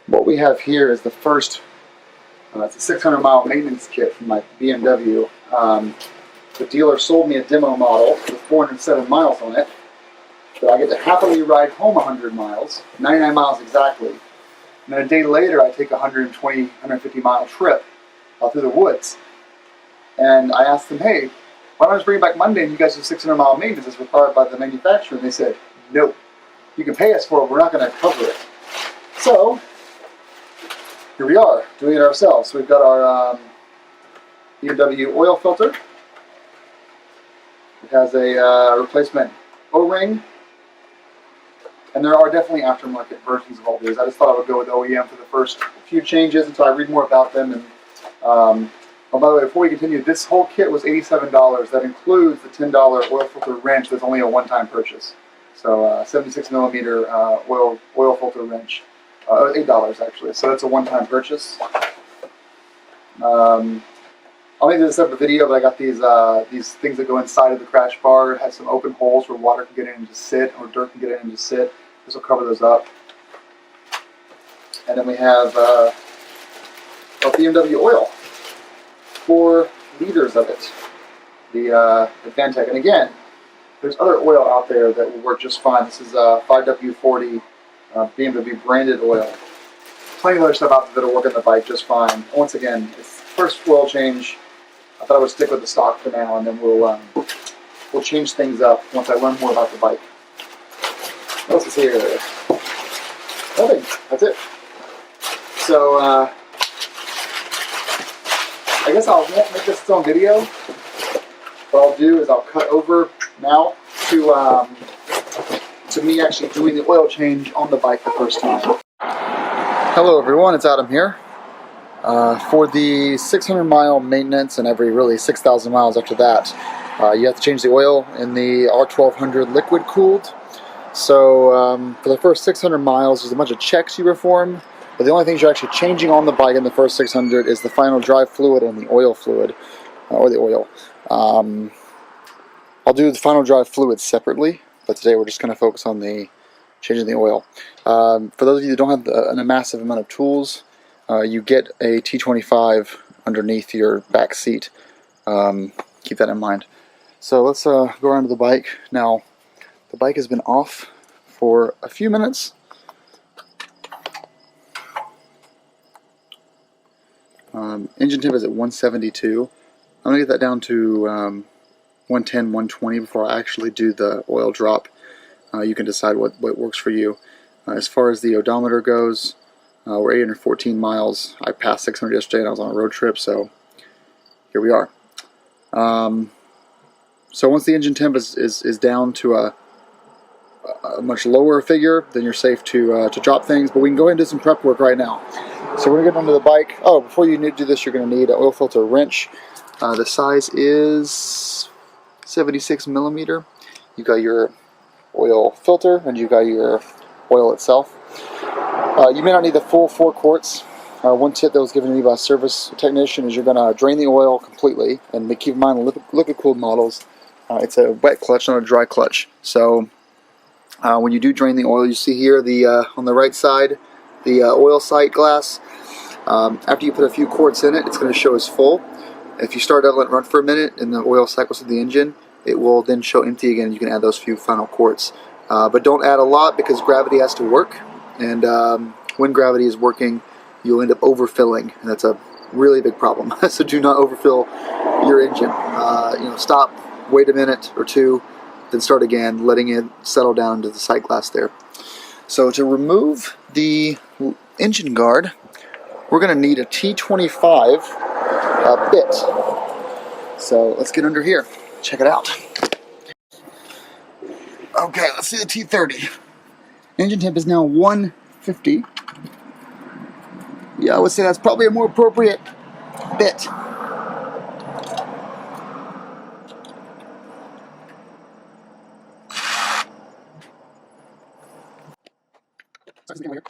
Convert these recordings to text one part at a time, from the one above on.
What we have here is the first, it's a 600 mile maintenance kit from my BMW. The dealer sold me a demo model with 407 miles on it, that I get to happily ride home 100 miles, 99 miles exactly. And then a day later, I take a 120, 150 mile trip through the woods. And I asked them, hey, why don't I just bring it back Monday and you guys do 600 mile maintenance as required by the manufacturer? And they said, no, you can pay us for it, we're not going to cover it. So, here we are, doing it ourselves. So we've got our BMW oil filter. It has a replacement O-ring. And there are definitely aftermarket versions of all these. I just thought I would go with OEM for the first few changes until I read more about them. And oh, by the way, before we continue, this whole kit was $87. That includes the $10 oil filter wrench. That's only a one-time purchase. So 76 millimeter oil filter wrench, $8 actually. So that's a one-time purchase. I'll make this a separate video, but I got these things that go inside of the crash bar. It has some open holes where water can get in and just sit, or dirt can get in and just sit. This will cover those up. And then we have BMW oil, 4 liters of it, the Vantec. And again, there's other oil out there that will work just fine. This is 5W40 BMW branded oil. Plenty of other stuff out there that'll work on the bike just fine. Once again, it's the first oil change. I thought I would stick with the stock for now, and then we'll change things up once I learn more about the bike. What else is here? Nothing. That's it. So I guess I won't make this its own video. What I'll do is I'll cut over now to me actually doing the oil change on the bike the first time. Hello everyone, it's Adam here. For the 600 mile maintenance and every really 6,000 miles after that, you have to change the oil in the R1200 liquid cooled. So for the first 600 miles, there's a bunch of checks you perform, but the only things you're actually changing on the bike in the first 600 is the final drive fluid and the oil fluid, or the oil. I'll do the final drive fluid separately, but today we're just going to focus on the changing the oil. For those of you that don't have a massive amount of tools, you get a T25 underneath your back seat. Keep that in mind. So let's go around to the bike. Now, the bike has been off for a few minutes. Engine temp is at 172. I'm going to get that down to 110, 120 before I actually do the oil drop. You can decide what works for you. As far as the odometer goes, we're 814 miles. I passed 600 yesterday and I was on a road trip, so here we are. So once the engine temp is down to a much lower figure, then you're safe to drop things. But we can go ahead and do some prep work right now. So we're going to get onto the bike. Oh, before you do this, you're going to need an oil filter wrench. The size is 76 millimeter. You've got your oil filter and you've got your oil itself. You may not need the full 4 quarts. One tip that was given to me by a service technician is you're going to drain the oil completely, and keep in mind liquid cooled models, it's a wet clutch, not a dry clutch. So when you do drain the oil, you see here on the right side the oil sight glass. After you put a few quarts in it, it's going to show as full. If you start to let it run for a minute and the oil cycles through the engine, it will then show empty again. You can add those few final quarts. But don't add a lot because gravity has to work. And when gravity is working, you'll end up overfilling. And that's a really big problem. So do not overfill your engine. Stop, wait a minute or two, then start again, letting it settle down into the sight glass there. So to remove the engine guard, we're going to need a T25 bit. So let's get under here. Check it out. Okay, let's see the T30. Engine temp is now 150. Yeah, I would say that's probably a more appropriate bit. There you go.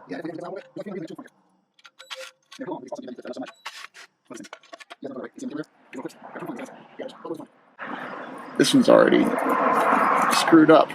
Yeah, yeah, this one's already screwed up.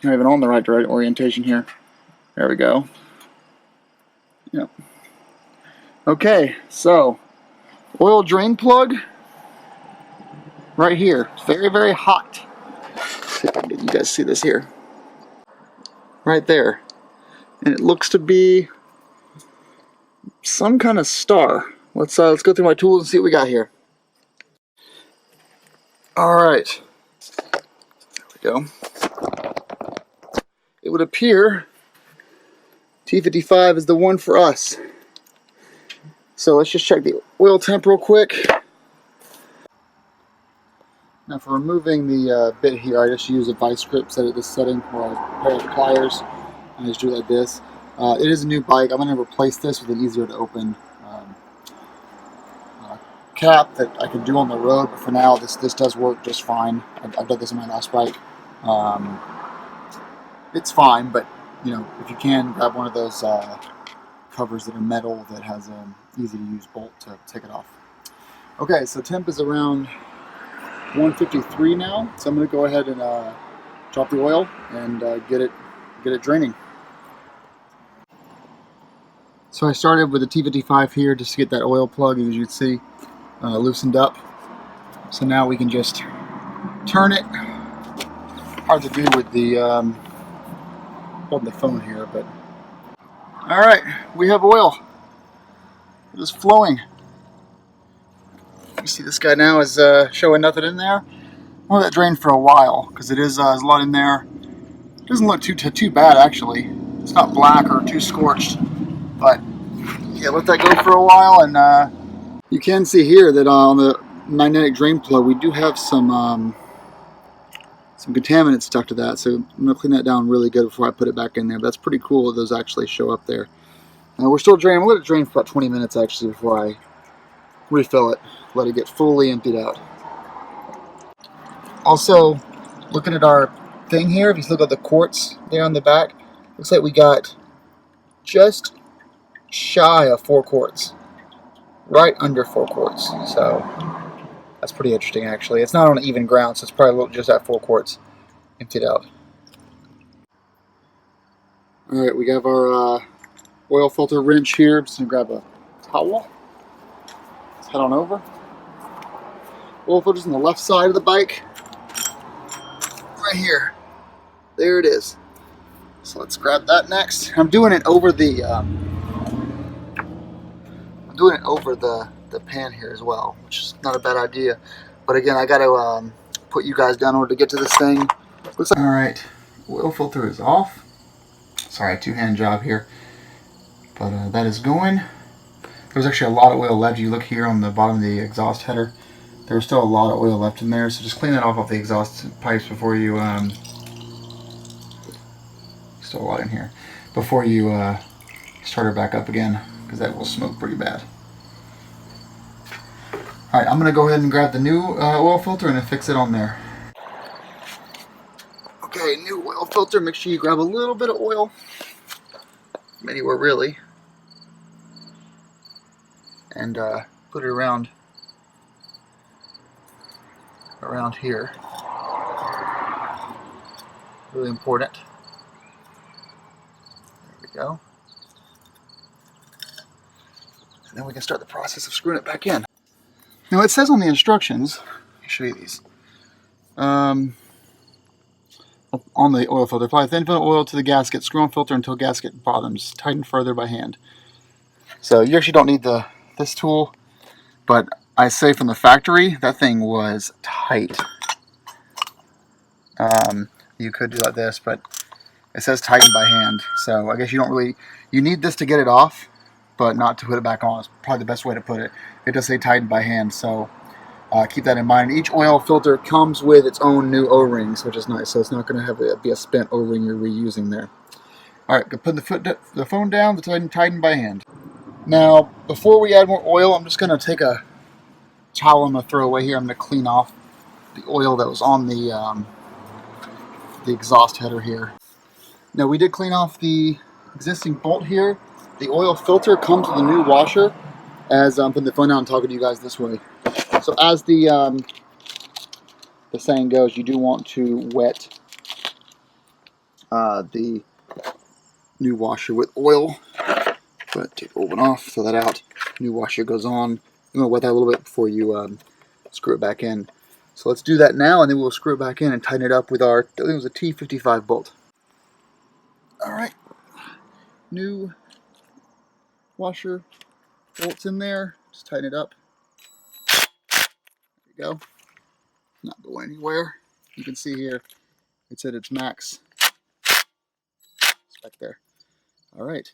Not even on the right orientation here. There we go. Yep. Okay, so oil drain plug right here. It's very, very hot. Let's see if I can get you guys see this here. Right there. And it looks to be some kind of star. Let's go through my tools and see what we got here. Alright. There we go. It would appear T55 is the one for us. So let's just check the oil temp real quick. Now for removing the bit here, I just use a vice grip set at this setting where I pair the pliers and I just do it like this. It is a new bike. I'm going to replace this with an easier to open cap that I can do on the road, but for now this does work just fine. I've done this on my last bike. It's fine, but you know, if you can grab one of those covers that are metal that has an easy to use bolt to take it off. Okay, so temp is around 153 now, so I'm going to go ahead and drop the oil and get it draining. So I started with the T55 here just to get that oil plug, as you can see, loosened up. So now we can just turn it. Hard to do with the holding the phone here, but all right, we have oil. It is flowing. You see this guy now is showing nothing in there. I'll let that drain for a while because it is there's a lot in there. It doesn't look too bad actually. It's not black or too scorched, but yeah, let that go for a while. And you can see here that on the magnetic drain plug we do have some contaminants stuck to that, so I'm going to clean that down really good before I put it back in there. But that's pretty cool that those actually show up there. We're still draining. We'll let it drain for about 20 minutes actually before I refill it. Let it get fully emptied out. Also, looking at our thing here, if you look at the quarts there on the back, looks like we got just shy of 4 quarts. Right under 4 quarts. So that's pretty interesting actually. It's not on even ground, so it's probably just at 4 quarts emptied out. Alright, we have our oil filter wrench here. I'm just going to grab a towel. Let's head on over. Oil filter's on the left side of the bike. Right here. There it is. So let's grab that next. I'm doing it over the the pan here as well, which is not a bad idea. But again, I got to put you guys down in order to get to this thing. Looks like all right, oil filter is off. Sorry, two-hand job here, but that is going. There's actually a lot of oil left. You look here on the bottom of the exhaust header. There's still a lot of oil left in there, so just clean that off the exhaust pipes before you. Still a lot in here before you start it back up again, because that will smoke pretty bad. Alright, I'm going to go ahead and grab the new oil filter and then fix it on there. Okay, new oil filter. Make sure you grab a little bit of oil. Anywhere really. And put it around here. Really important. There we go. And then we can start the process of screwing it back in. Now it says on the instructions, let me show you these, on the oil filter, apply thin film oil to the gasket, screw on filter until gasket bottoms, tighten further by hand. So you actually don't need this tool, but I say from the factory, that thing was tight. You could do like this, but it says tighten by hand, so I guess you don't really, you need this to get it off, but not to put it back on. It's probably the best way to put it. It does say tighten by hand, so keep that in mind. Each oil filter comes with its own new O-rings, which is nice, so it's not going to have be a spent O-ring you're reusing there. Alright, put the phone down, tighten by hand. Now, before we add more oil, I'm just going to take a towel I'm going to throw away here. I'm going to clean off the oil that was on the exhaust header here. Now, we did clean off the existing bolt here. The oil filter comes with a new washer, as I'm putting the phone down and talking to you guys this way. So as the saying goes, you do want to wet the new washer with oil. But take the old one off, throw that out. New washer goes on. I'm gonna wet that a little bit before you screw it back in. So let's do that now, and then we'll screw it back in and tighten it up with our, I think it was a T55 bolt. All right, new washer bolts in there. Just tighten it up. There you go. Not going anywhere. You can see here, it's at its max. It's back there. All right,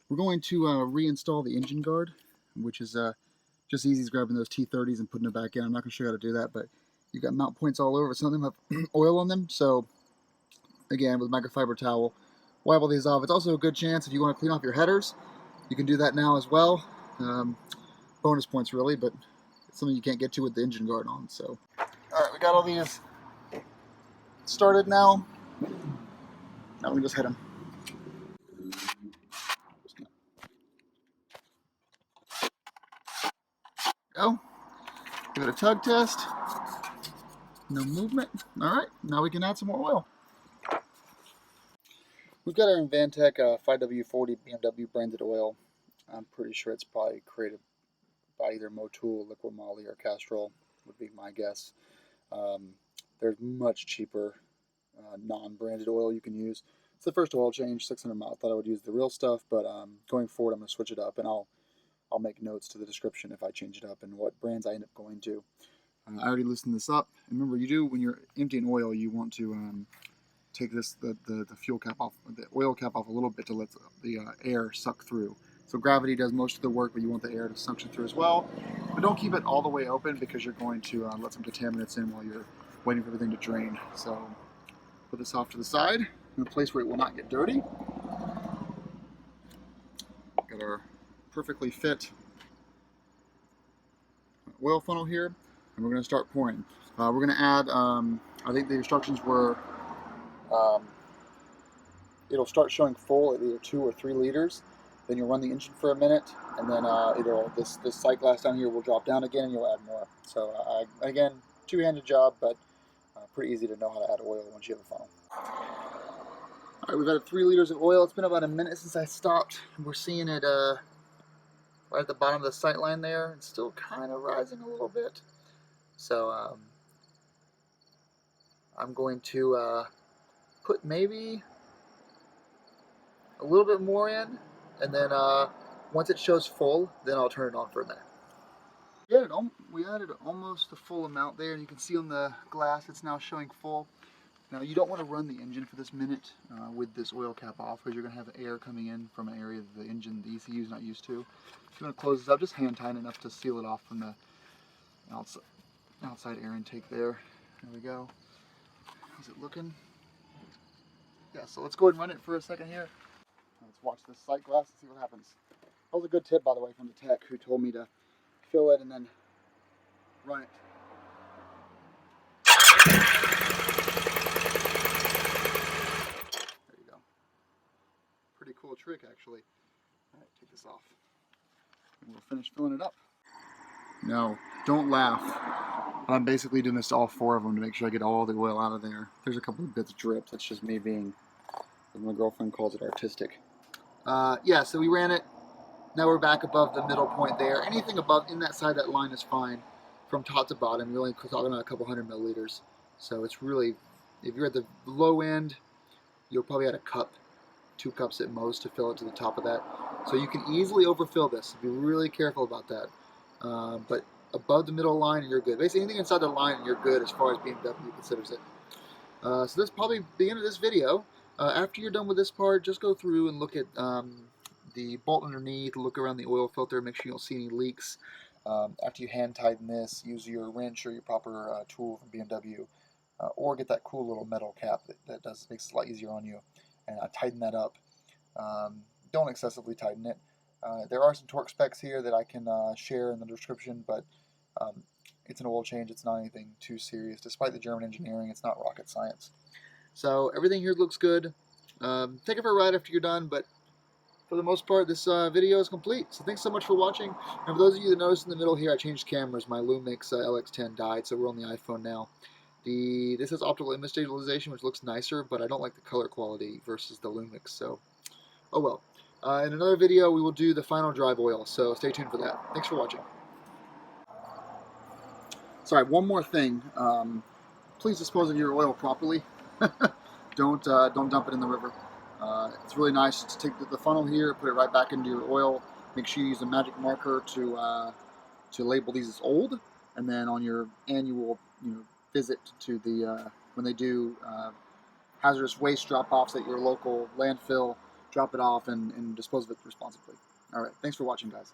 we're going to reinstall the engine guard, which is just easy as grabbing those T30s and putting it back in. I'm not going to show you how to do that, but you've got mount points all over. Some of them have oil on them, so again, with microfiber towel, wipe all these off. It's also a good chance if you want to clean off your headers, you can do that now as well. Bonus points really, but it's something you can't get to with the engine guard on. So, all right, we got all these started now. Now we can just hit them. Go. Give it a tug test. No movement. All right, now we can add some more oil. We've got our Invantec 5W40 BMW branded oil. I'm pretty sure it's probably created by either Motul, Liquid Moly, or Castrol, would be my guess. There's much cheaper non-branded oil you can use. It's the first oil change, 600 mile. I thought I would use the real stuff, but going forward I'm going to switch it up, and I'll make notes to the description if I change it up and what brands I end up going to. I already loosened this up. And remember, you do, when you're emptying oil, you want to take the fuel cap off, the oil cap off a little bit to let the air suck through. So gravity does most of the work, but you want the air to suction through as well. But don't keep it all the way open because you're going to let some contaminants in while you're waiting for everything to drain. So put this off to the side in a place where it will not get dirty. Got our perfectly fit oil funnel here, and we're going to start pouring. We're going to add, I think the instructions were, it'll start showing full at either 2 or 3 liters. Then you'll run the engine for a minute, and then this sight glass down here will drop down again, and you'll add more. So again, two-handed job, but pretty easy to know how to add oil once you have a funnel. All right, we've added 3 liters of oil. It's been about a minute since I stopped. We're seeing it right at the bottom of the sight line there. It's still kind of rising a little bit. So I'm going to put maybe a little bit more in, and then once it shows full, then I'll turn it on for a minute. We added almost the full amount there, and you can see on the glass it's now showing full. Now you don't want to run the engine for this minute with this oil cap off, because you're going to have air coming in from an area that the engine, the ECU is not used to. So you're going to close this up, just hand tight enough to seal it off from the outside air intake there. There we go. How's it looking? Yeah, so let's go ahead and run it for a second here. Let's watch this sight glass and see what happens. That was a good tip, by the way, from the tech who told me to fill it and then run it. There you go. Pretty cool trick, actually. All right, take this off. And we'll finish filling it up. No, don't laugh. I'm basically doing this to all 4 of them to make sure I get all the oil out of there. There's a couple of bits dripped. That's just me being, as my girlfriend calls it, artistic. Yeah, so we ran it. Now we're back above the middle point there. Anything above in that side, that line is fine. From top to bottom, you're only talking about a couple 100 milliliters. So it's really, if you're at the low end, you'll probably add a cup, 2 cups at most to fill it to the top of that. So you can easily overfill this. Be really careful about that. But above the middle line, you're good. Basically, anything inside the line, you're good as far as BMW considers it. So that's probably the end of this video. After you're done with this part, just go through and look at the bolt underneath, look around the oil filter, make sure you don't see any leaks. After you hand tighten this, use your wrench or your proper tool from BMW, or get that cool little metal cap that makes it a lot easier on you, and tighten that up. Don't excessively tighten it. There are some torque specs here that I can share in the description, but it's an oil change. It's not anything too serious. Despite the German engineering, it's not rocket science. So everything here looks good. Take it for a ride after you're done, but for the most part, this video is complete. So thanks so much for watching. And for those of you that noticed in the middle here, I changed cameras. My Lumix LX10 died, so we're on the iPhone now. This has optical image stabilization, which looks nicer, but I don't like the color quality versus the Lumix, so oh well. In another video, we will do the final drive oil, so stay tuned for that. Thanks for watching. Sorry, one more thing. Please dispose of your oil properly. Don't dump it in the river. It's really nice to take the funnel here, put it right back into your oil. Make sure you use a magic marker to label these as old, and then on your annual visit to the when they do hazardous waste drop-offs at your local landfill, drop it off and dispose of it responsibly. All right, thanks for watching, guys.